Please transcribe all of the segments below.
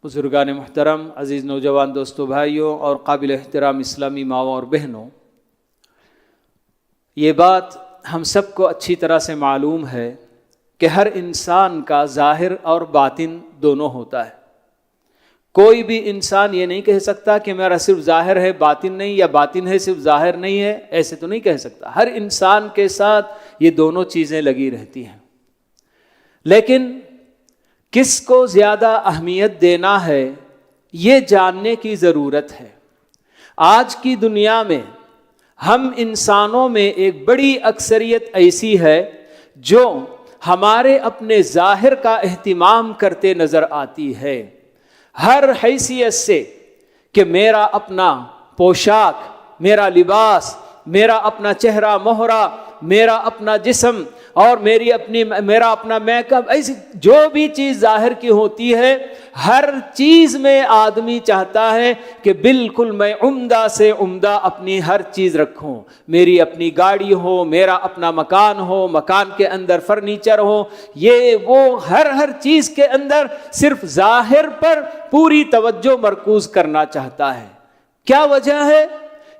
بزرگان محترم، عزیز نوجوان دوستوں، بھائیوں اور قابل احترام اسلامی ماؤں اور بہنوں، یہ بات ہم سب کو اچھی طرح سے معلوم ہے کہ ہر انسان کا ظاہر اور باطن دونوں ہوتا ہے۔ کوئی بھی انسان یہ نہیں کہہ سکتا کہ میرا صرف ظاہر ہے باطن نہیں، یا باطن ہے صرف ظاہر نہیں ہے، ایسے تو نہیں کہہ سکتا۔ ہر انسان کے ساتھ یہ دونوں چیزیں لگی رہتی ہیں، لیکن کس کو زیادہ اہمیت دینا ہے یہ جاننے کی ضرورت ہے۔ آج کی دنیا میں ہم انسانوں میں ایک بڑی اکثریت ایسی ہے جو ہمارے اپنے ظاہر کا اہتمام کرتے نظر آتی ہے، ہر حیثیت سے، کہ میرا اپنا پوشاک، میرا لباس، میرا اپنا چہرہ مہرہ، میرا اپنا جسم اور میرا اپنا میک اپ، ایسی جو بھی چیز ظاہر کی ہوتی ہے، ہر چیز میں آدمی چاہتا ہے کہ بالکل میں عمدہ سے عمدہ اپنی ہر چیز رکھوں، میری اپنی گاڑی ہو، میرا اپنا مکان ہو، مکان کے اندر فرنیچر ہو، یہ وہ ہر چیز کے اندر صرف ظاہر پر پوری توجہ مرکوز کرنا چاہتا ہے۔ کیا وجہ ہے؟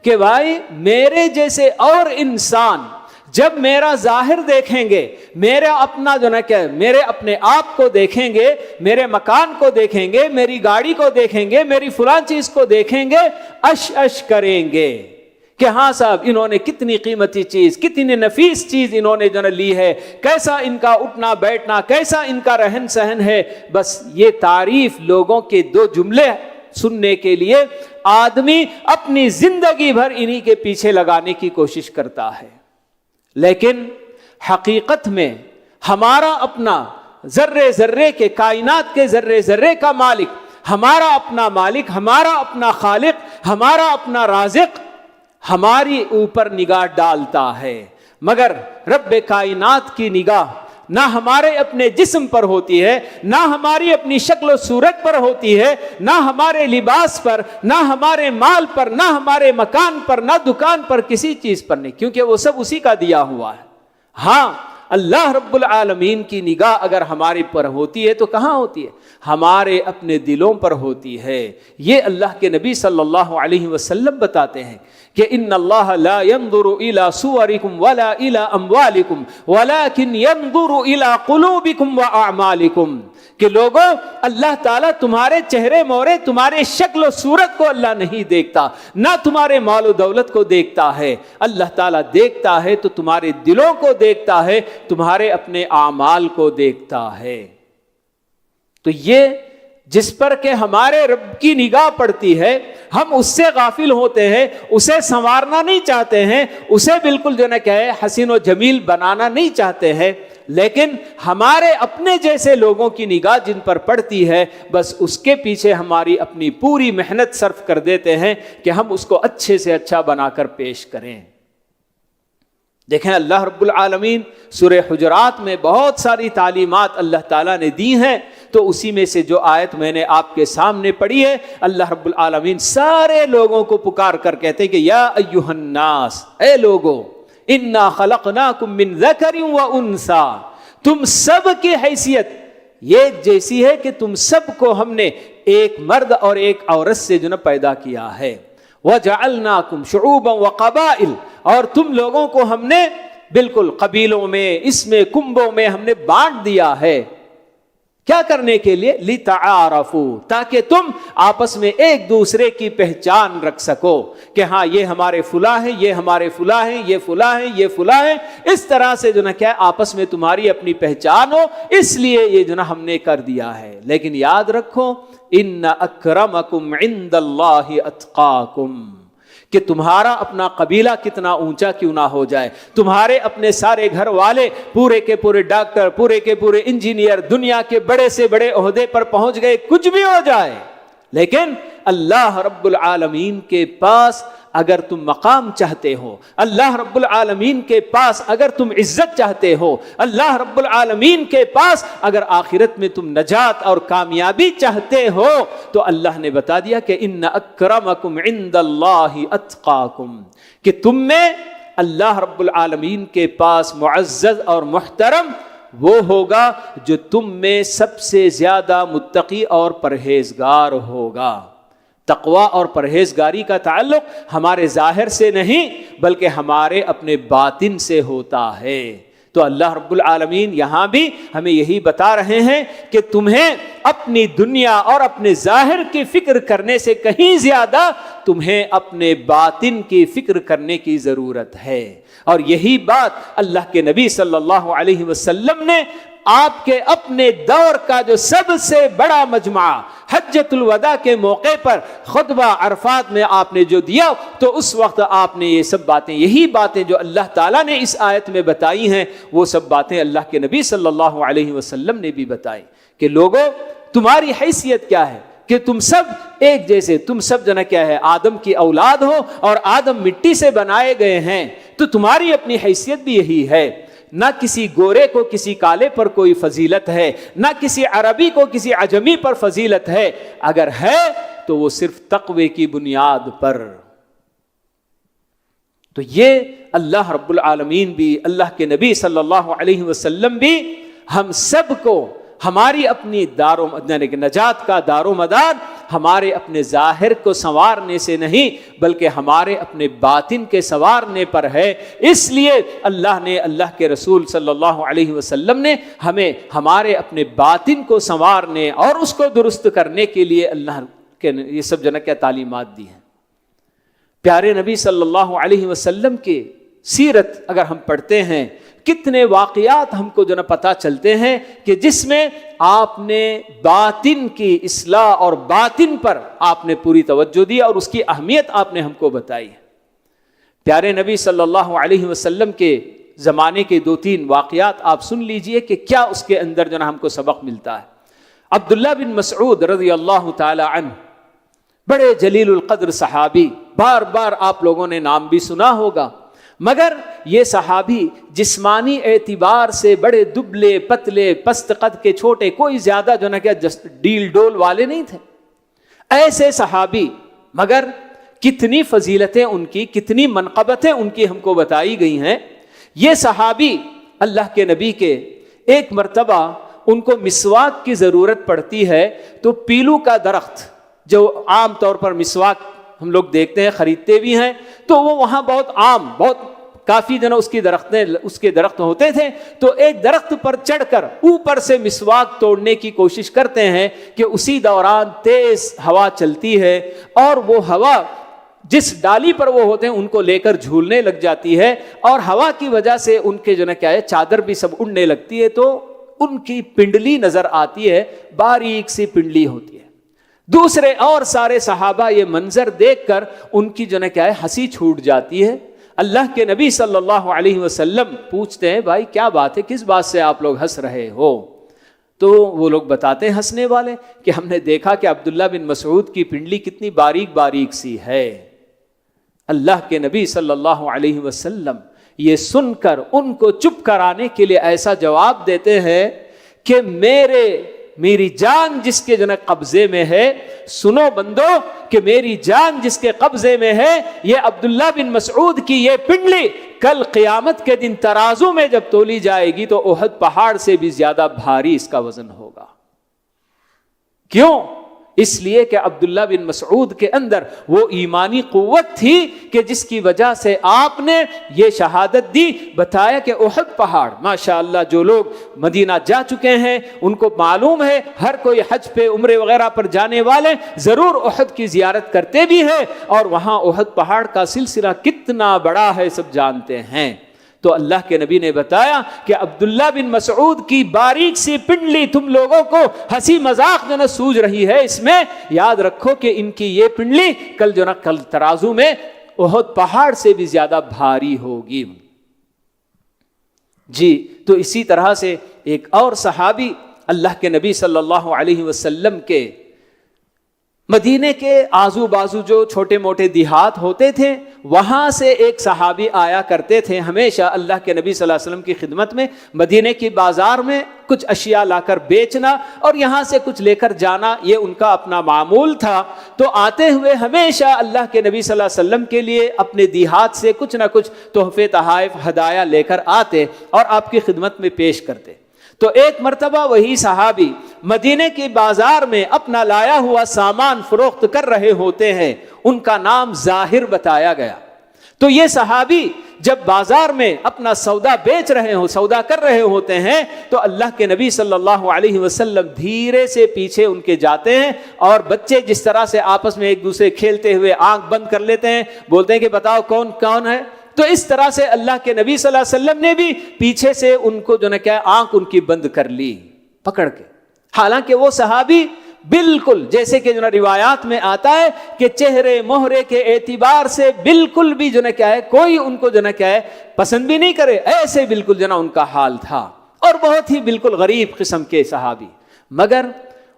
کہ بھائی میرے جیسے اور انسان جب میرا ظاہر دیکھیں گے، میرا اپنا میرے اپنے آپ کو دیکھیں گے، میرے مکان کو دیکھیں گے، میری گاڑی کو دیکھیں گے، میری فلاں چیز کو دیکھیں گے، اش کریں گے کہ ہاں صاحب انہوں نے کتنی قیمتی چیز، کتنی نفیس چیز انہوں نے لی ہے، کیسا ان کا اٹھنا بیٹھنا، کیسا ان کا رہن سہن ہے۔ بس یہ تعریف لوگوں کے دو جملے سننے کے لیے آدمی اپنی زندگی بھر انہی کے پیچھے لگانے کی کوشش کرتا ہے، لیکن حقیقت میں ہمارا اپنا ذرے ذرے کے، کائنات کے ذرے ذرے کا مالک، ہمارا اپنا مالک، ہمارا اپنا خالق، ہمارا اپنا رازق ہماری اوپر نگاہ ڈالتا ہے، مگر رب کائنات کی نگاہ نہ ہمارے اپنے جسم پر ہوتی ہے، نہ ہماری اپنی شکل و صورت پر ہوتی ہے، نہ ہمارے لباس پر، نہ ہمارے مال پر، نہ ہمارے مکان پر، نہ دکان پر، کسی چیز پر نہیں، کیونکہ وہ سب اسی کا دیا ہوا ہے۔ ہاں اللہ رب العالمین کی نگاہ اگر ہمارے پر ہوتی ہے تو کہاں ہوتی ہے؟ ہمارے اپنے دلوں پر ہوتی ہے۔ یہ اللہ کے نبی صلی اللہ علیہ وسلم بتاتے ہیں کہ ان اللہ لا ينظر الى صورکم ولا الى اموالکم ولكن ينظر الى قلوبکم واعمالکم، کہ لوگوں اللہ تعالیٰ تمہارے چہرے مورے، تمہارے شکل و صورت کو اللہ نہیں دیکھتا، نہ تمہارے مال و دولت کو دیکھتا ہے، اللہ تعالیٰ دیکھتا ہے تو تمہارے دلوں کو دیکھتا ہے، تمہارے اپنے اعمال کو دیکھتا ہے۔ تو یہ جس پر کہ ہمارے رب کی نگاہ پڑتی ہے، ہم اس سے غافل ہوتے ہیں، اسے سنوارنا نہیں چاہتے ہیں، اسے بالکل حسین و جمیل بنانا نہیں چاہتے ہیں، لیکن ہمارے اپنے جیسے لوگوں کی نگاہ جن پر پڑتی ہے، بس اس کے پیچھے ہماری اپنی پوری محنت صرف کر دیتے ہیں کہ ہم اس کو اچھے سے اچھا بنا کر پیش کریں۔ دیکھیں اللہ رب العالمین سورہ حجرات میں بہت ساری تعلیمات اللہ تعالیٰ نے دی ہیں، تو اسی میں سے جو آیت میں نے آپ کے سامنے پڑھی ہے، اللہ رب العالمین سارے لوگوں کو پکار کر کہتے ہیں کہ یا ایھا الناس، اے لوگو، انا خلقناکم من ذکر و انثی، تم سب کی حیثیت یہ جیسی ہے کہ تم سب کو ہم نے ایک مرد اور ایک عورت سے پیدا کیا ہے، وَجَعَلْنَاكُمْ شُعُوبًا وَقَبَائِلَ، اور تم لوگوں کو ہم نے بالکل قبیلوں میں، اس میں کنبوں میں ہم نے بانٹ دیا ہے۔ کیا کرنے کے لیے؟ لِتَعَارَفُوا، تاکہ تم آپس میں ایک دوسرے کی پہچان رکھ سکو کہ ہاں یہ ہمارے فلاں ہیں، یہ ہمارے فلاں ہیں، یہ فلاں ہیں، یہ فلاں ہیں، اس طرح سے کیا آپس میں تمہاری اپنی پہچان ہو، اس لیے یہ ہم نے کر دیا ہے۔ لیکن یاد رکھو ان اکرمکم عند اللہ اتقاکم، کہ تمہارا اپنا قبیلہ کتنا اونچا کیوں نہ ہو جائے، تمہارے اپنے سارے گھر والے پورے کے پورے ڈاکٹر، پورے کے پورے انجینئر، دنیا کے بڑے سے بڑے عہدے پر پہنچ گئے، کچھ بھی ہو جائے، لیکن اللہ رب العالمین کے پاس اگر تم مقام چاہتے ہو، اللہ رب العالمین کے پاس اگر تم عزت چاہتے ہو، اللہ رب العالمین کے پاس اگر آخرت میں تم نجات اور کامیابی چاہتے ہو، تو اللہ نے بتا دیا کہ ان اکرمکم عند اللہ اتقاکم، کہ تم میں اللہ رب العالمین کے پاس معزز اور محترم وہ ہوگا جو تم میں سب سے زیادہ متقی اور پرہیزگار ہوگا۔ تقوی اور پرہیزگاری کا تعلق ہمارے ظاہر سے نہیں بلکہ ہمارے اپنے باطن سے ہوتا ہے۔ تو اللہ رب العالمین یہاں بھی ہمیں یہی بتا رہے ہیں کہ تمہیں اپنی دنیا اور اپنے ظاہر کی فکر کرنے سے کہیں زیادہ تمہیں اپنے باطن کی فکر کرنے کی ضرورت ہے۔ اور یہی بات اللہ کے نبی صلی اللہ علیہ وسلم نے آپ کے اپنے دور کا جو سب سے بڑا مجمع حجۃ الوداع کے موقع پر خطبہ عرفات میں آپ نے جو دیا، تو اس وقت آپ نے یہ سب باتیں، یہی باتیں جو اللہ تعالیٰ نے اس آیت میں بتائی ہیں، وہ سب باتیں اللہ کے نبی صلی اللہ علیہ وسلم نے بھی بتائی کہ لوگوں تمہاری حیثیت کیا ہے، کہ تم سب ایک جیسے، تم سب جنا کیا ہے آدم کی اولاد ہو اور آدم مٹی سے بنائے گئے ہیں، تو تمہاری اپنی حیثیت بھی یہی ہے۔ نہ کسی گورے کو کسی کالے پر کوئی فضیلت ہے، نہ کسی عربی کو کسی عجمی پر فضیلت ہے، اگر ہے تو وہ صرف تقوی کی بنیاد پر۔ تو یہ اللہ رب العالمین بھی، اللہ کے نبی صلی اللہ علیہ وسلم بھی ہم سب کو ہماری اپنی نجات کا دار و مدار ہمارے اپنے ظاہر کو سنوارنے سے نہیں بلکہ ہمارے اپنے باطن کے سنوارنے پر ہے۔ اس لیے اللہ کے رسول صلی اللہ علیہ وسلم نے ہمیں ہمارے اپنے باطن کو سنوارنے اور اس کو درست کرنے کے لیے اللہ کے یہ سب کیا تعلیمات دی ہیں۔ پیارے نبی صلی اللہ علیہ وسلم کی سیرت اگر ہم پڑھتے ہیں، کتنے واقعات ہم کو پتہ چلتے ہیں کہ جس میں آپ نے باطن کی اصلاح اور باطن پر آپ نے پوری توجہ دی اور اس کی اہمیت آپ نے ہم کو بتائی۔ پیارے نبی صلی اللہ علیہ وسلم کے زمانے کے 2-3 واقعات آپ سن لیجئے کہ کیا اس کے اندر ہم کو سبق ملتا ہے۔ عبداللہ بن مسعود رضی اللہ تعالی عنہ، بڑے جلیل القدر صحابی، بار بار آپ لوگوں نے نام بھی سنا ہوگا، مگر یہ صحابی جسمانی اعتبار سے بڑے دبلے پتلے پست قد کے چھوٹے، کوئی زیادہ ڈیل ڈول والے نہیں تھے، ایسے صحابی، مگر کتنی فضیلتیں ان کی، کتنی منقبتیں ان کی ہم کو بتائی گئی ہیں۔ یہ صحابی اللہ کے نبی کے ایک مرتبہ ان کو مسواک کی ضرورت پڑتی ہے، تو پیلو کا درخت جو عام طور پر مسواک ہم لوگ دیکھتے ہیں، خریدتے بھی ہیں، تو وہ وہاں بہت عام، بہت کافی اس کے درخت ہوتے تھے، تو ایک درخت پر چڑھ کر اوپر سے مسواک توڑنے کی کوشش کرتے ہیں کہ اسی دوران تیز ہوا چلتی ہے اور وہ ہوا جس ڈالی پر وہ ہوتے ہیں ان کو لے کر جھولنے لگ جاتی ہے، اور ہوا کی وجہ سے ان کے چادر بھی سب اڑنے لگتی ہے، تو ان کی پنڈلی نظر آتی ہے، باریک سی پنڈلی ہوتی ہے۔ دوسرے اور سارے صحابہ یہ منظر دیکھ کر ان کی ہنسی چھوٹ جاتی ہے۔ اللہ کے نبی صلی اللہ علیہ وسلم پوچھتے ہیں، بھائی کیا بات ہے، کس بات سے آپ لوگ ہنس رہے ہو؟ تو وہ لوگ بتاتے ہیں ہنسنے والے کہ ہم نے دیکھا کہ عبداللہ بن مسعود کی پنڈلی کتنی باریک باریک سی ہے۔ اللہ کے نبی صلی اللہ علیہ وسلم یہ سن کر ان کو چپ کرانے کے لیے ایسا جواب دیتے ہیں کہ میری جان جس کے قبضے میں ہے، سنو بندو کہ میری جان جس کے قبضے میں ہے، یہ عبداللہ بن مسعود کی یہ پنڈلی کل قیامت کے دن ترازو میں جب تولی جائے گی تو احد پہاڑ سے بھی زیادہ بھاری اس کا وزن ہوگا۔ کیوں؟ اس لیے کہ عبداللہ بن مسعود کے اندر وہ ایمانی قوت تھی کہ جس کی وجہ سے آپ نے یہ شہادت دی، بتایا کہ احد پہاڑ، ماشاءاللہ جو لوگ مدینہ جا چکے ہیں ان کو معلوم ہے، ہر کوئی حج پہ عمرے وغیرہ پر جانے والے ضرور احد کی زیارت کرتے بھی ہیں، اور وہاں احد پہاڑ کا سلسلہ کتنا بڑا ہے سب جانتے ہیں۔ تو اللہ کے نبی نے بتایا کہ عبداللہ بن مسعود کی باریک سی پنڈلی تم لوگوں کو ہنسی مذاق سوج رہی ہے، اس میں یاد رکھو کہ ان کی یہ پنڈلی کل ترازو میں احد پہاڑ سے بھی زیادہ بھاری ہوگی۔ جی، تو اسی طرح سے ایک اور صحابی اللہ کے نبی صلی اللہ علیہ وسلم کے مدینے کے آزو بازو جو چھوٹے موٹے دیہات ہوتے تھے، وہاں سے ایک صحابی آیا کرتے تھے ہمیشہ اللہ کے نبی صلی اللہ علیہ وسلم کی خدمت میں، مدینے کی بازار میں کچھ اشیاء لا کر بیچنا اور یہاں سے کچھ لے کر جانا، یہ ان کا اپنا معمول تھا۔ تو آتے ہوئے ہمیشہ اللہ کے نبی صلی اللہ علیہ وسلم کے لیے اپنے دیہات سے کچھ نہ کچھ تحفے تحائف ہدایہ لے کر آتے اور آپ کی خدمت میں پیش کرتے۔ تو ایک مرتبہ وہی صحابی مدینے کے بازار میں اپنا لایا ہوا سامان فروخت کر رہے ہوتے ہیں، ان کا نام ظاہر بتایا گیا۔ تو یہ صحابی جب بازار میں اپنا سودا سودا کر رہے ہوتے ہیں تو اللہ کے نبی صلی اللہ علیہ وسلم دھیرے سے پیچھے ان کے جاتے ہیں، اور بچے جس طرح سے آپس میں ایک دوسرے کھیلتے ہوئے آنکھ بند کر لیتے ہیں، بولتے ہیں کہ بتاؤ کون کون ہے، تو اس طرح سے اللہ کے نبی صلی اللہ علیہ وسلم نے بھی پیچھے سے ان کو آنکھ ان کی بند کر لی پکڑ کے۔ حالانکہ وہ صحابی بالکل جیسے کہ روایات میں آتا ہے کہ چہرے مہرے کے اعتبار سے بالکل بھی کوئی ان کو پسند بھی نہیں کرے، ایسے بالکل ان کا حال تھا، اور بہت ہی بالکل غریب قسم کے صحابی۔ مگر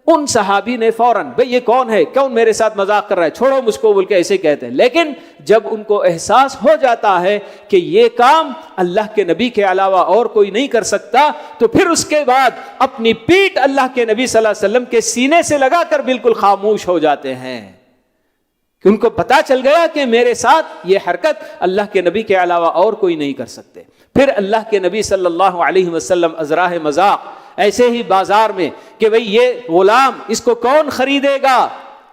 ان صحابی نے فوراً، بھئی یہ کون ہے، کون میرے ساتھ مذاق کر رہا ہے، چھوڑو مجھ کو، بول کے ایسے کہتے ہیں۔ لیکن جب ان کو احساس ہو جاتا ہے کہ یہ کام اللہ کے نبی کے علاوہ اور کوئی نہیں کر سکتا، تو پھر اس کے بعد اپنی پیٹھ اللہ کے نبی صلی اللہ علیہ وسلم کے سینے سے لگا کر بالکل خاموش ہو جاتے ہیں، کہ ان کو پتا چل گیا کہ میرے ساتھ یہ حرکت اللہ کے نبی کے علاوہ اور کوئی نہیں کر سکتے۔ پھر اللہ کے نبی صلی اللہ علیہ وسلم ازراہ مذاق ایسے ہی بازار میں کہ بھئی یہ غلام، اس کو کون خریدے گا،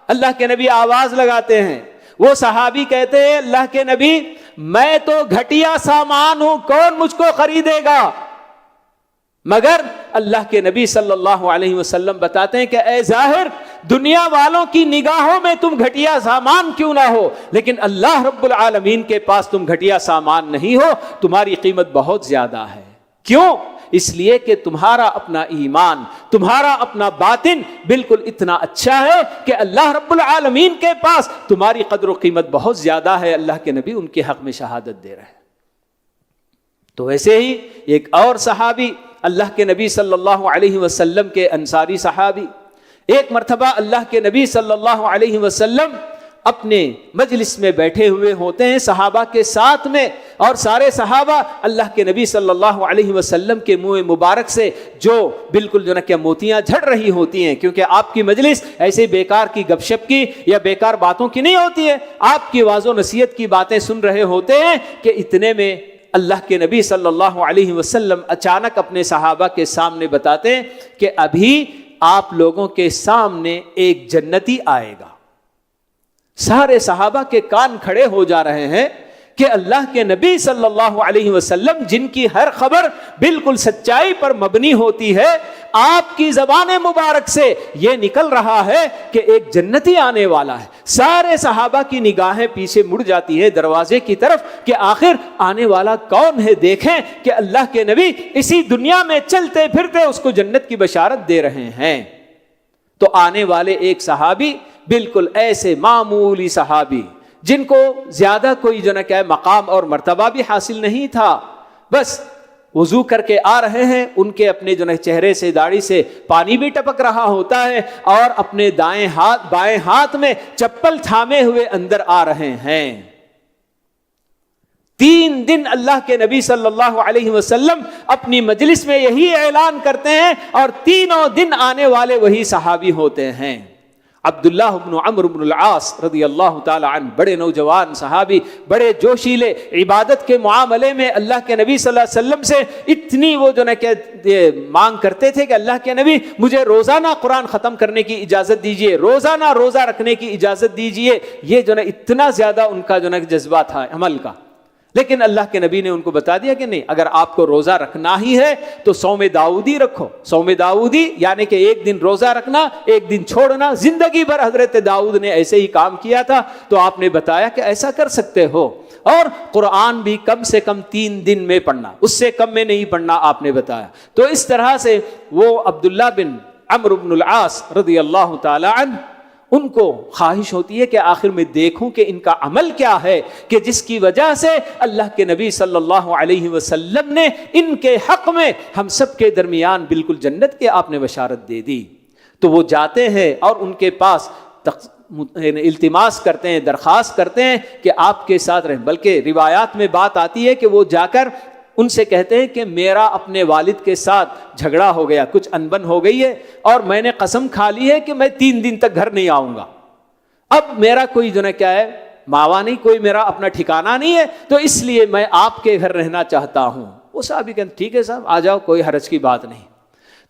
اللہ کے نبی آواز لگاتے ہیں۔ وہ صحابی کہتے ہیں اللہ کے نبی میں تو گھٹیا سامان ہوں، کون مجھ کو خریدے گا؟ مگر اللہ کے نبی صلی اللہ علیہ وسلم بتاتے ہیں کہ اے ظاہر، دنیا والوں کی نگاہوں میں تم گھٹیا سامان کیوں نہ ہو، لیکن اللہ رب العالمین کے پاس تم گھٹیا سامان نہیں ہو، تمہاری قیمت بہت زیادہ ہے۔ کیوں؟ اس لیے کہ تمہارا اپنا ایمان، تمہارا اپنا باطن بالکل اتنا اچھا ہے کہ اللہ رب العالمین کے پاس تمہاری قدر و قیمت بہت زیادہ ہے۔ اللہ کے نبی ان کے حق میں شہادت دے رہے ہیں۔ تو ویسے ہی ایک اور صحابی اللہ کے نبی صلی اللہ علیہ وسلم کے انصاری صحابی، ایک مرتبہ اللہ کے نبی صلی اللہ علیہ وسلم اپنے مجلس میں بیٹھے ہوئے ہوتے ہیں صحابہ کے ساتھ میں، اور سارے صحابہ اللہ کے نبی صلی اللہ علیہ وسلم کے منہ مبارک سے جو بالکل موتیاں جھڑ رہی ہوتی ہیں، کیونکہ آپ کی مجلس ایسے بیکار کی گپ شپ کی یا بیکار باتوں کی نہیں ہوتی ہے، آپ کی واعظ و نصیحت کی باتیں سن رہے ہوتے ہیں کہ اتنے میں اللہ کے نبی صلی اللہ علیہ وسلم اچانک اپنے صحابہ کے سامنے بتاتے ہیں کہ ابھی آپ لوگوں کے سامنے ایک جنتی آئے گا۔ سارے صحابہ کے کان کھڑے ہو جا رہے ہیں کہ اللہ کے نبی صلی اللہ علیہ وسلم جن کی ہر خبر بالکل سچائی پر مبنی ہوتی ہے، آپ کی زبان مبارک سے یہ نکل رہا ہے کہ ایک جنتی آنے والا ہے۔ سارے صحابہ کی نگاہیں پیچھے مڑ جاتی ہے دروازے کی طرف کہ آخر آنے والا کون ہے، دیکھیں کہ اللہ کے نبی اسی دنیا میں چلتے پھرتے اس کو جنت کی بشارت دے رہے ہیں۔ تو آنے والے ایک صحابی بالکل ایسے معمولی صحابی جن کو زیادہ کوئی مقام اور مرتبہ بھی حاصل نہیں تھا، بس وضو کر کے آ رہے ہیں، ان کے اپنے چہرے سے داڑھی سے پانی بھی ٹپک رہا ہوتا ہے، اور اپنے بائیں ہاتھ میں چپل تھامے ہوئے اندر آ رہے ہیں۔ 3 دن اللہ کے نبی صلی اللہ علیہ وسلم اپنی مجلس میں یہی اعلان کرتے ہیں، اور تینوں دن آنے والے وہی صحابی ہوتے ہیں۔ عبداللہ بن عمرو بن العاص رضی اللہ تعالی عنہ، بڑے نوجوان صحابی، بڑے جوشیلے، عبادت کے معاملے میں اللہ کے نبی صلی اللہ علیہ وسلم سے اتنی وہ مانگ کرتے تھے کہ اللہ کے نبی مجھے روزانہ قرآن ختم کرنے کی اجازت دیجئے، روزانہ روزہ رکھنے کی اجازت دیجئے۔ یہ اتنا زیادہ ان کا جذبہ تھا عمل کا۔ لیکن اللہ کے نبی نے ان کو بتا دیا کہ نہیں، اگر آپ کو روزہ رکھنا ہی ہے تو صوم داؤدی رکھو۔ صوم داؤدی یعنی کہ ایک دن روزہ رکھنا، ایک دن چھوڑنا۔ زندگی بھر حضرت داؤد نے ایسے ہی کام کیا تھا، تو آپ نے بتایا کہ ایسا کر سکتے ہو، اور قرآن بھی کم سے کم 3 دن میں پڑھنا، اس سے کم میں نہیں پڑھنا آپ نے بتایا۔ تو اس طرح سے وہ عبداللہ بن عمرو بن العاص رضی اللہ تعالی عنہ، ان کو خواہش ہوتی ہے کہ آخر میں دیکھوں کہ ان کا عمل کیا ہے کہ جس کی وجہ سے اللہ کے نبی صلی اللہ علیہ وسلم نے ان کے حق میں ہم سب کے درمیان بالکل جنت کے آپ نے بشارت دے دی۔ تو وہ جاتے ہیں اور ان کے پاس التماس کرتے ہیں، درخواست کرتے ہیں کہ آپ کے ساتھ رہیں۔ بلکہ روایات میں بات آتی ہے کہ وہ جا کر ان سے کہتے ہیں کہ میرا اپنے والد کے ساتھ جھگڑا ہو گیا، کچھ انبن ہو گئی ہے، اور میں نے قسم کھا لی ہے کہ میں 3 دن تک گھر نہیں آؤں گا۔ اب میرا کوئی ماوا نہیں، کوئی میرا اپنا ٹھکانہ نہیں ہے، تو اس لیے میں آپ کے گھر رہنا چاہتا ہوں۔ وہ صاحب کہتے ٹھیک ہے صاحب، آ جاؤ، کوئی حرج کی بات نہیں۔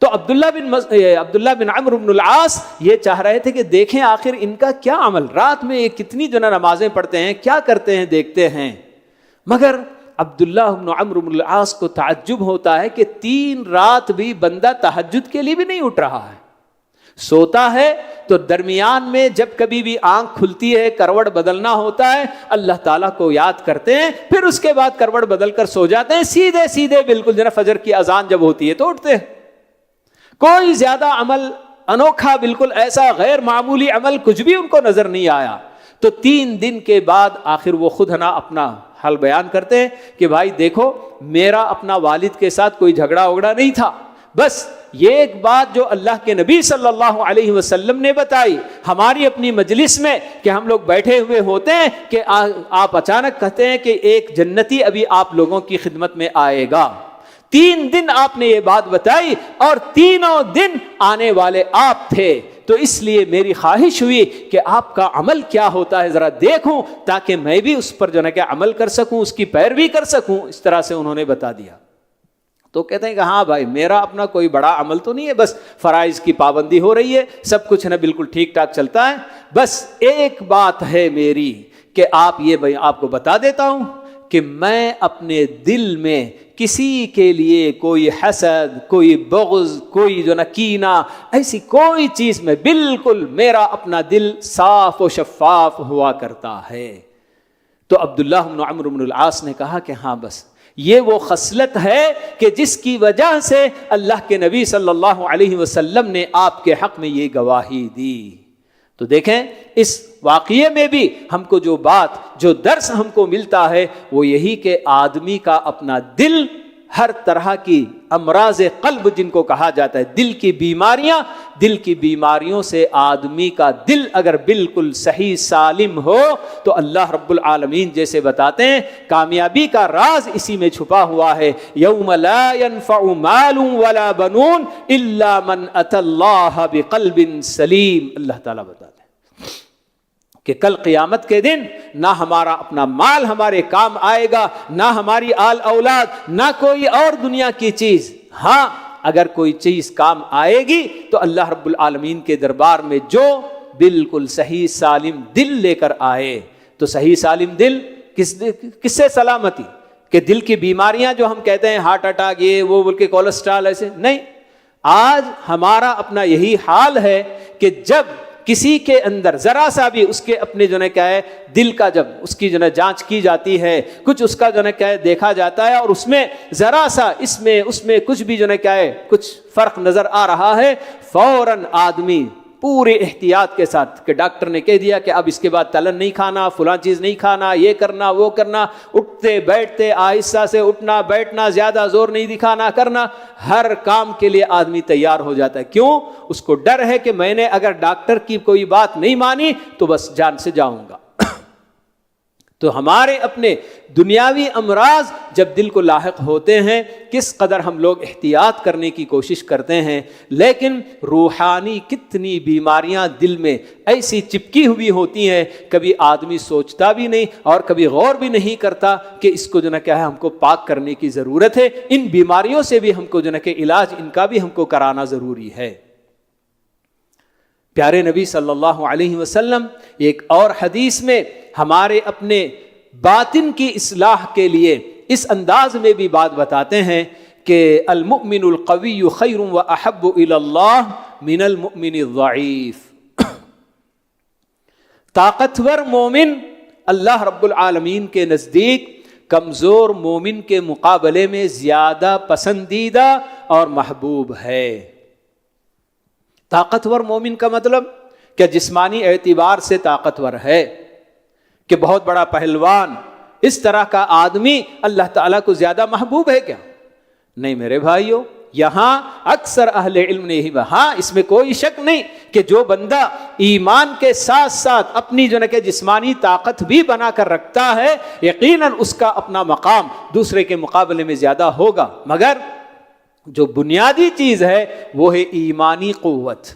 تو عبداللہ بن عمرو بن العاص یہ چاہ رہے تھے کہ دیکھیں آخر ان کا کیا عمل، رات میں یہ کتنی جو نمازیں پڑھتے ہیں، کیا کرتے ہیں، دیکھتے ہیں۔ مگر عبداللہ بن عمرو بن العاص کو تعجب ہوتا ہے کہ 3 رات بھی بندہ تہجد کے لیے بھی نہیں اٹھ رہا ہے، سوتا ہے تو درمیان میں جب کبھی بھی آنکھ کھلتی ہے، کروٹ بدلنا ہوتا ہے، اللہ تعالیٰ کو یاد کرتے ہیں، پھر اس کے بعد کروٹ بدل کر سو جاتے ہیں، سیدھے سیدھے بالکل فجر کی اذان جب ہوتی ہے تو اٹھتے ہیں۔ کوئی زیادہ عمل انوکھا، بالکل ایسا غیر معمولی عمل کچھ بھی ان کو نظر نہیں آیا۔ تو 3 دن کے بعد آخر وہ خود اپنا حل بیان کرتے ہیں کہ بھائی دیکھو، میرا اپنا والد کے ساتھ کوئی جھگڑا وگڑا نہیں تھا، بس یہ ایک بات جو اللہ کے نبی صلی اللہ علیہ وسلم نے بتائی ہماری اپنی مجلس میں کہ ہم لوگ بیٹھے ہوئے ہوتے ہیں کہ آپ اچانک کہتے ہیں کہ ایک جنتی ابھی آپ لوگوں کی خدمت میں آئے گا۔ 3 دن آپ نے یہ بات بتائی اور تینوں دن آنے والے آپ تھے، تو اس لیے میری خواہش ہوئی کہ آپ کا عمل کیا ہوتا ہے ذرا دیکھوں، تاکہ میں بھی اس پر کہ عمل کر سکوں، اس کی پیروی کر سکوں۔ اس طرح سے انہوں نے بتا دیا۔ تو کہتے ہیں کہ ہاں بھائی، میرا اپنا کوئی بڑا عمل تو نہیں ہے، بس فرائض کی پابندی ہو رہی ہے، سب کچھ بالکل ٹھیک ٹھاک چلتا ہے، بس ایک بات ہے میری کہ آپ کو بتا دیتا ہوں کہ میں اپنے دل میں کسی کے لیے کوئی حسد، کوئی بغض، کوئی کینہ، ایسی کوئی چیز میں بالکل میرا اپنا دل صاف و شفاف ہوا کرتا ہے۔ تو عبداللہ بن عمرو بن العاص نے کہا کہ ہاں بس یہ وہ خصلت ہے کہ جس کی وجہ سے اللہ کے نبی صلی اللہ علیہ وسلم نے آپ کے حق میں یہ گواہی دی۔ تو دیکھیں اس واقعے میں بھی ہم کو جو درس ہم کو ملتا ہے وہ یہی کہ آدمی کا اپنا دل، ہر طرح کی امراض قلب جن کو کہا جاتا ہے، دل کی بیماریوں سے آدمی کا دل اگر بالکل صحیح سالم ہو تو اللہ رب العالمین جیسے بتاتے ہیں کامیابی کا راز اسی میں چھپا ہوا ہے۔ یوم لا ينفع مال ولا بنون الا من اتى اللہ بقلب سلیم، اللہ تعالیٰ بتاتے ہیں کہ کل قیامت کے دن نہ ہمارا اپنا مال ہمارے کام آئے گا، نہ ہماری آل اولاد، نہ کوئی اور دنیا کی چیز۔ ہاں اگر کوئی چیز کام آئے گی تو اللہ رب العالمین کے دربار میں جو بالکل صحیح سالم دل لے کر آئے۔ تو صحیح سالم دل کس سے سلامتی؟ کہ دل کی بیماریاں جو ہم کہتے ہیں ہارٹ اٹیک، یہ وہ بول کے کولیسٹرول، ایسے نہیں۔ آج ہمارا اپنا یہی حال ہے کہ جب کسی کے اندر ذرا سا بھی اس کے اپنے دل کا جب اس کی جانچ کی جاتی ہے، کچھ اس کا دیکھا جاتا ہے اور اس میں ذرا سا اس میں کچھ بھی کچھ فرق نظر آ رہا ہے، فوراً آدمی پورے احتیاط کے ساتھ کہ ڈاکٹر نے کہہ دیا کہ اب اس کے بعد تلن نہیں کھانا، فلاں چیز نہیں کھانا، یہ کرنا وہ کرنا، اٹھتے بیٹھتے آہستہ سے اٹھنا بیٹھنا، زیادہ زور نہیں دکھانا کرنا، ہر کام کے لیے آدمی تیار ہو جاتا ہے۔ کیوں؟ اس کو ڈر ہے کہ میں نے اگر ڈاکٹر کی کوئی بات نہیں مانی تو بس جان سے جاؤں گا۔ تو ہمارے اپنے دنیاوی امراض جب دل کو لاحق ہوتے ہیں کس قدر ہم لوگ احتیاط کرنے کی کوشش کرتے ہیں، لیکن روحانی کتنی بیماریاں دل میں ایسی چپکی ہوئی ہوتی ہیں، کبھی آدمی سوچتا بھی نہیں اور کبھی غور بھی نہیں کرتا کہ اس کو ہم کو پاک کرنے کی ضرورت ہے۔ ان بیماریوں سے بھی ہم کو علاج ان کا بھی ہم کو کرانا ضروری ہے۔ پیارے نبی صلی اللہ علیہ وسلم ایک اور حدیث میں ہمارے اپنے باطن کی اصلاح کے لیے اس انداز میں بھی بات بتاتے ہیں کہ المؤمن القوی خیر واحب الی اللہ من المؤمن الضعیف۔ طاقتور مومن اللہ رب العالمین کے نزدیک کمزور مومن کے مقابلے میں زیادہ پسندیدہ اور محبوب ہے۔ طاقتور مومن کا مطلب کہ جسمانی اعتبار سے طاقتور ہے، کہ بہت بڑا پہلوان، اس طرح کا آدمی اللہ تعالیٰ کو زیادہ محبوب ہے کیا؟ نہیں میرے بھائیو، یہاں اکثر اہل علم نے ہاں اس میں کوئی شک نہیں کہ جو بندہ ایمان کے ساتھ ساتھ اپنی جسمانی طاقت بھی بنا کر رکھتا ہے یقیناً اس کا اپنا مقام دوسرے کے مقابلے میں زیادہ ہوگا، مگر جو بنیادی چیز ہے وہ ہے ایمانی قوت،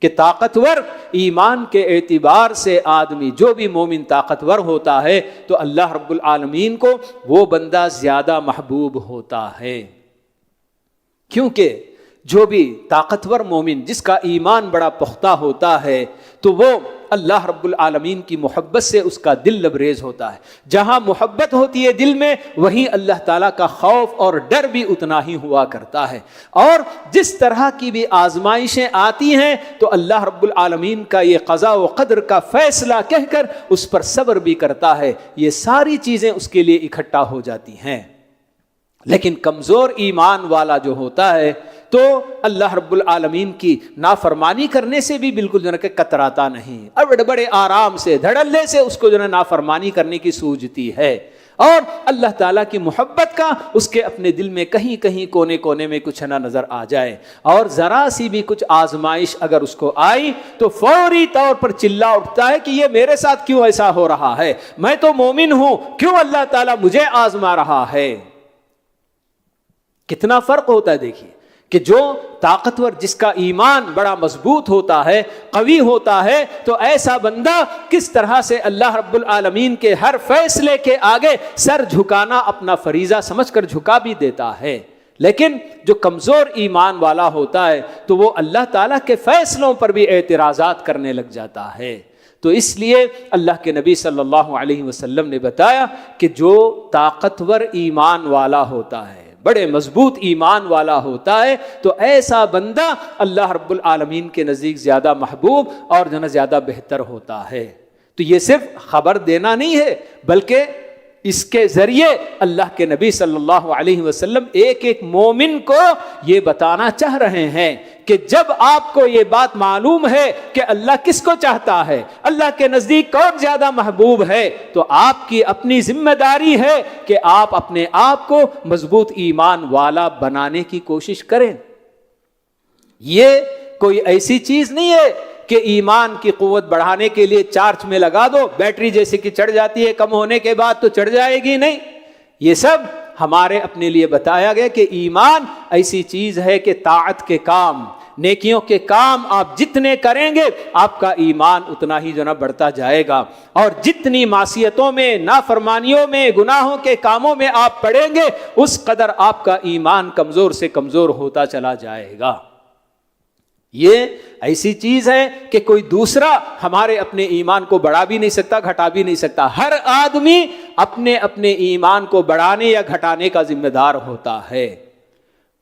کہ طاقتور ایمان کے اعتبار سے آدمی جو بھی مومن طاقتور ہوتا ہے تو اللہ رب العالمین کو وہ بندہ زیادہ محبوب ہوتا ہے، کیونکہ جو بھی طاقتور مومن جس کا ایمان بڑا پختہ ہوتا ہے تو وہ اللہ رب العالمین کی محبت سے اس کا دل لبریز ہوتا ہے. جہاں محبت ہوتی ہے دل میں وہیں اللہ تعالیٰ کا خوف اور ڈر بھی اتنا ہی ہوا کرتا ہے. اور جس طرح کی بھی آزمائشیں آتی ہیں تو اللہ رب العالمین کا یہ قضاء و قدر کا فیصلہ کہہ کر اس پر صبر بھی کرتا ہے. یہ ساری چیزیں اس کے لیے اکٹھا ہو جاتی ہیں. لیکن کمزور ایمان والا جو ہوتا ہے تو اللہ رب العالمین کی نافرمانی کرنے سے بھی بالکل جو ہے کہ کتراتا نہیں، اور بڑے آرام سے دھڑلے سے اس کو جو ہے نافرمانی کرنے کی سوجتی ہے. اور اللہ تعالیٰ کی محبت کا اس کے اپنے دل میں کہیں کہیں کونے کونے میں کچھ نہ نظر آ جائے، اور ذرا سی بھی کچھ آزمائش اگر اس کو آئی تو فوری طور پر چلا اٹھتا ہے کہ یہ میرے ساتھ کیوں ایسا ہو رہا ہے، میں تو مومن ہوں، کیوں اللہ تعالیٰ مجھے آزما رہا ہے. کتنا فرق ہوتا ہے دیکھیے کہ جو طاقتور جس کا ایمان بڑا مضبوط ہوتا ہے، قوی ہوتا ہے، تو ایسا بندہ کس طرح سے اللہ رب العالمین کے ہر فیصلے کے آگے سر جھکانا اپنا فریضہ سمجھ کر جھکا بھی دیتا ہے. لیکن جو کمزور ایمان والا ہوتا ہے تو وہ اللہ تعالیٰ کے فیصلوں پر بھی اعتراضات کرنے لگ جاتا ہے. تو اس لیے اللہ کے نبی صلی اللہ علیہ وسلم نے بتایا کہ جو طاقتور ایمان والا ہوتا ہے، بڑے مضبوط ایمان والا ہوتا ہے، تو ایسا بندہ اللہ رب العالمین کے نزدیک زیادہ محبوب اور جو ہے زیادہ بہتر ہوتا ہے. تو یہ صرف خبر دینا نہیں ہے بلکہ اس کے ذریعے اللہ کے نبی صلی اللہ علیہ وسلم ایک ایک مومن کو یہ بتانا چاہ رہے ہیں کہ جب آپ کو یہ بات معلوم ہے کہ اللہ کس کو چاہتا ہے، اللہ کے نزدیک کون زیادہ محبوب ہے، تو آپ کی اپنی ذمہ داری ہے کہ آپ اپنے آپ کو مضبوط ایمان والا بنانے کی کوشش کریں. یہ کوئی ایسی چیز نہیں ہے کہ ایمان کی قوت بڑھانے کے لیے چارج میں لگا دو، بیٹری جیسے کہ چڑھ جاتی ہے کم ہونے کے بعد تو چڑھ جائے گی، نہیں. یہ سب ہمارے اپنے لیے بتایا گیا کہ ایمان ایسی چیز ہے کہ طاعت کے کام، نیکیوں کے کام آپ جتنے کریں گے آپ کا ایمان اتنا ہی جو نا بڑھتا جائے گا، اور جتنی معصیتوں میں، نافرمانیوں میں، گناہوں کے کاموں میں آپ پڑیں گے اس قدر آپ کا ایمان کمزور سے کمزور ہوتا چلا جائے گا. یہ ایسی چیز ہے کہ کوئی دوسرا ہمارے اپنے ایمان کو بڑھا بھی نہیں سکتا، گھٹا بھی نہیں سکتا. ہر آدمی اپنے اپنے ایمان کو بڑھانے یا گھٹانے کا ذمہ دار ہوتا ہے.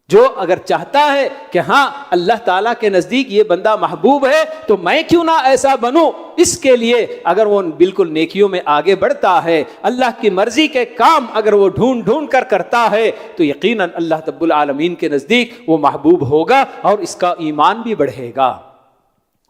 جو اگر چاہتا ہے کہ ہاں اللہ تعالیٰ کے نزدیک یہ بندہ محبوب ہے تو میں کیوں نہ ایسا بنوں، اس کے لیے اگر وہ بالکل نیکیوں میں آگے بڑھتا ہے، اللہ کی مرضی کے کام اگر وہ ڈھونڈ ڈھونڈ کر کرتا ہے تو یقیناً اللہ رب العالمین کے نزدیک وہ محبوب ہوگا اور اس کا ایمان بھی بڑھے گا.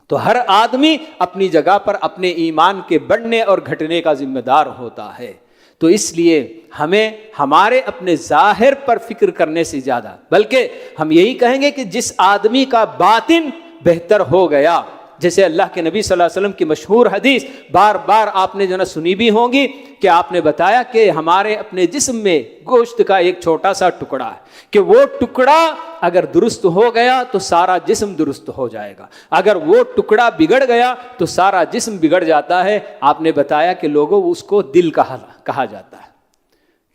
تو ہر آدمی اپنی جگہ پر اپنے ایمان کے بڑھنے اور گھٹنے کا ذمہ دار ہوتا ہے. تو اس لیے ہمیں ہمارے اپنے ظاہر پر فکر کرنے سے زیادہ بلکہ ہم یہی کہیں گے کہ جس آدمی کا باطن بہتر ہو گیا، جیسے اللہ کے نبی صلی اللہ علیہ وسلم کی مشہور حدیث بار بار آپ نے جو نا سنی بھی ہوں گی کہ آپ نے بتایا کہ ہمارے اپنے جسم میں گوشت کا ایک چھوٹا سا ٹکڑا ہے کہ وہ ٹکڑا اگر درست ہو گیا تو سارا جسم درست ہو جائے گا، اگر وہ ٹکڑا بگڑ گیا تو سارا جسم بگڑ جاتا ہے. آپ نے بتایا کہ لوگوں اس کو دل کہا جاتا ہے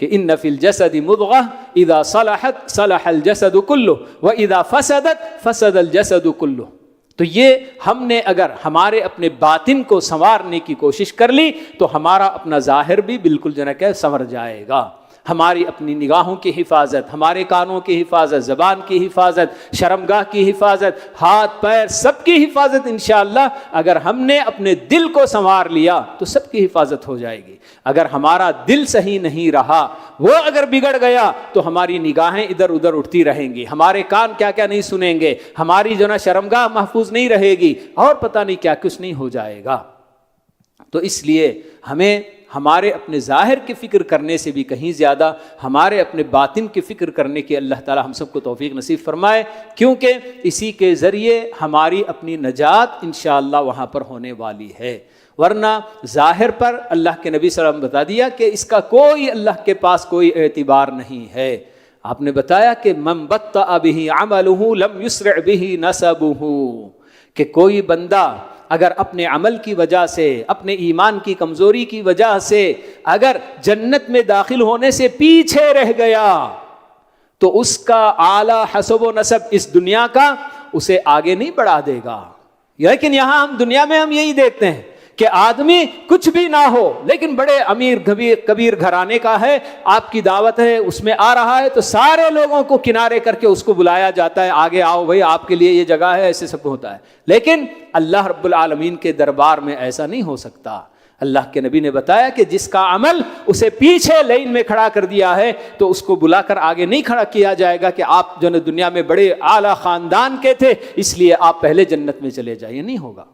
کہ ان فی الجسد مضغہ اذا صلحت صلح الجسد کلہ واذا فسدت فسد الجسد کلہ. تو یہ ہم نے اگر ہمارے اپنے باطن کو سنوارنے کی کوشش کر لی تو ہمارا اپنا ظاہر بھی بالکل جو ہے کہ سنور جائے گا. ہماری اپنی نگاہوں کی حفاظت، ہمارے کانوں کی حفاظت، زبان کی حفاظت، شرمگاہ کی حفاظت، ہاتھ پیر سب کی حفاظت انشاءاللہ اگر ہم نے اپنے دل کو سنوار لیا تو سب کی حفاظت ہو جائے گی. اگر ہمارا دل صحیح نہیں رہا، وہ اگر بگڑ گیا تو ہماری نگاہیں ادھر ادھر اٹھتی رہیں گی، ہمارے کان کیا کیا نہیں سنیں گے، ہماری جو نا شرمگاہ محفوظ نہیں رہے گی اور پتہ نہیں کیا کچھ نہیں ہو جائے گا. تو اس لیے ہمیں ہمارے اپنے ظاہر کی فکر کرنے سے بھی کہیں زیادہ ہمارے اپنے باطن کی فکر کرنے کی اللہ تعالی ہم سب کو توفیق نصیب فرمائے، کیونکہ اسی کے ذریعے ہماری اپنی نجات انشاءاللہ وہاں پر ہونے والی ہے. ورنہ ظاہر پر اللہ کے نبی صلی اللہ علیہ وسلم بتا دیا کہ اس کا کوئی اللہ کے پاس کوئی اعتبار نہیں ہے. آپ نے بتایا کہ من بطأ به عمله لم يسرع به نسبه، کہ کوئی بندہ اگر اپنے عمل کی وجہ سے، اپنے ایمان کی کمزوری کی وجہ سے اگر جنت میں داخل ہونے سے پیچھے رہ گیا تو اس کا اعلیٰ حسب و نسب اس دنیا کا اسے آگے نہیں بڑھا دے گا. لیکن یہاں ہم دنیا میں ہم یہی دیکھتے ہیں کہ آدمی کچھ بھی نہ ہو لیکن بڑے امیر کبیر گھرانے کا ہے, آپ کی دعوت ہے, اس میں آ رہا ہے تو سارے لوگوں کو کنارے کر کے اس کو بلایا جاتا ہے, آگے آؤ بھائی آپ کے لیے یہ جگہ ہے, ایسے سب ہوتا ہے. لیکن اللہ رب العالمین کے دربار میں ایسا نہیں ہو سکتا. اللہ کے نبی نے بتایا کہ جس کا عمل اسے پیچھے لائن میں کھڑا کر دیا ہے تو اس کو بلا کر آگے نہیں کھڑا کیا جائے گا کہ آپ جو دنیا میں بڑے اعلیٰ خاندان کے تھے اس لیے آپ پہلے جنت میں چلے جائیں, نہیں ہوگا.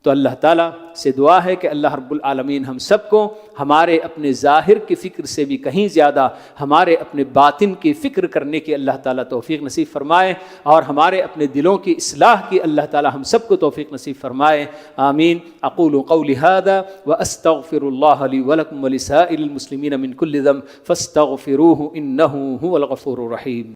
تو اللہ تعالیٰ سے دعا ہے کہ اللہ رب العالمین ہم سب کو ہمارے اپنے ظاہر کی فکر سے بھی کہیں زیادہ ہمارے اپنے باطن کی فکر کرنے کی اللہ تعالیٰ توفیق نصیب فرمائے, اور ہمارے اپنے دلوں کی اصلاح کی اللہ تعالیٰ ہم سب کو توفیق نصیب فرمائے. آمین. اقول قولی ھذا واستغفر اللہ لی ولکم ولسائر المسلمین من کل ذنب فاستغفروہ انہ ھو الغفور الرحیم.